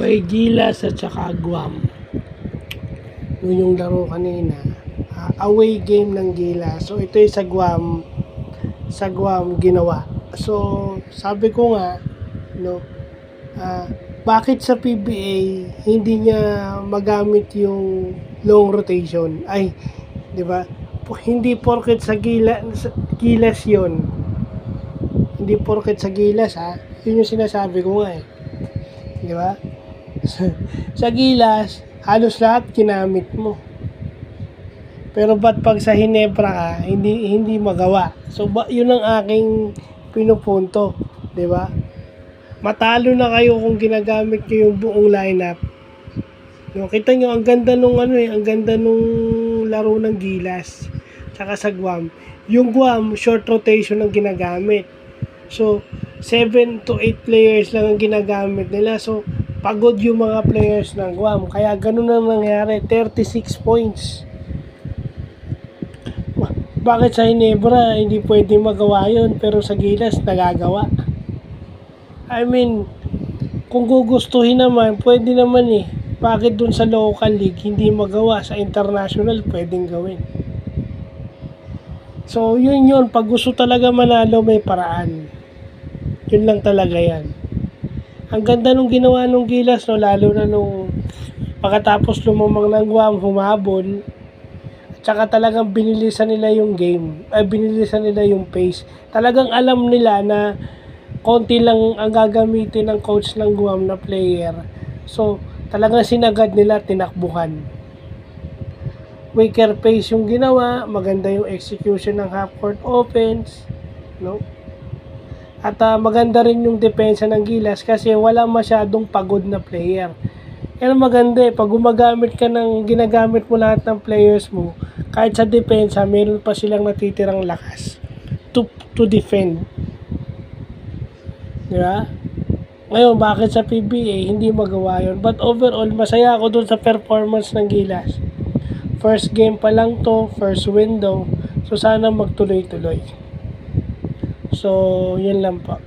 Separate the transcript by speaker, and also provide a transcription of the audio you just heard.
Speaker 1: Okay, Gilas at saka Guam. Yun yung laro kanina. Away game ng Gilas. So ito yung sa Guam ginawa. So sabi ko nga, no, bakit sa PBA hindi niya magamit yung long rotation? Ay, 'di ba? Hindi porket sa Gilas 'yon. Hindi porket sa Gilas, ha. Yun yung sinasabi ko nga, eh. 'Di ba? Sa Gilas, halos lahat ginamit mo. Pero ba't pag sa Hinebra ka, hindi magawa? So yun ang aking pinupunto, 'di ba? Matalo na kayo kung ginagamit niyo yung buong lineup. No, kita niyo ang ganda nung ang ganda nung laro ng Gilas. Tsaka sa Guam. Yung Guam, short rotation ang ginagamit. So 7 to 8 players lang ang ginagamit nila. So pagod yung mga players ng Guam. Kaya ganun ang nangyari, 36 points. Bakit sa Hinebra hindi pwede magawa yun, pero sa Gilas nagagawa? I mean, kung gugustuhin naman, pwede naman eh. Bakit dun sa local league hindi magawa? Sa international pwedeng gawin. So yun, pag gusto talaga manalo, may paraan. Yun lang talaga yan. Ang ganda nung ginawa nung Gilas, no, lalo na nung pagkatapos lumamang ng Guam, humabol. Tsaka talagang binilisan nila yung game. Binilisan nila yung pace. Talagang alam nila na konti lang ang gagamitin ng coach ng Guam na player. So, talagang sinagad nila, tinakbuhan. Weaker pace yung ginawa, maganda yung execution ng half-court offense, no? At maganda rin yung depensa ng Gilas kasi wala masyadong pagod na player. Yan maganda eh, pag ginagamit mo lahat ng players mo, kahit sa depensa, meron pa silang natitirang lakas to defend. Diba? Ngayon, bakit sa PBA hindi magawa yun? But overall, masaya ako dun sa performance ng Gilas. First game pa lang to, first window. So sana magtuloy-tuloy. So, yun lang po.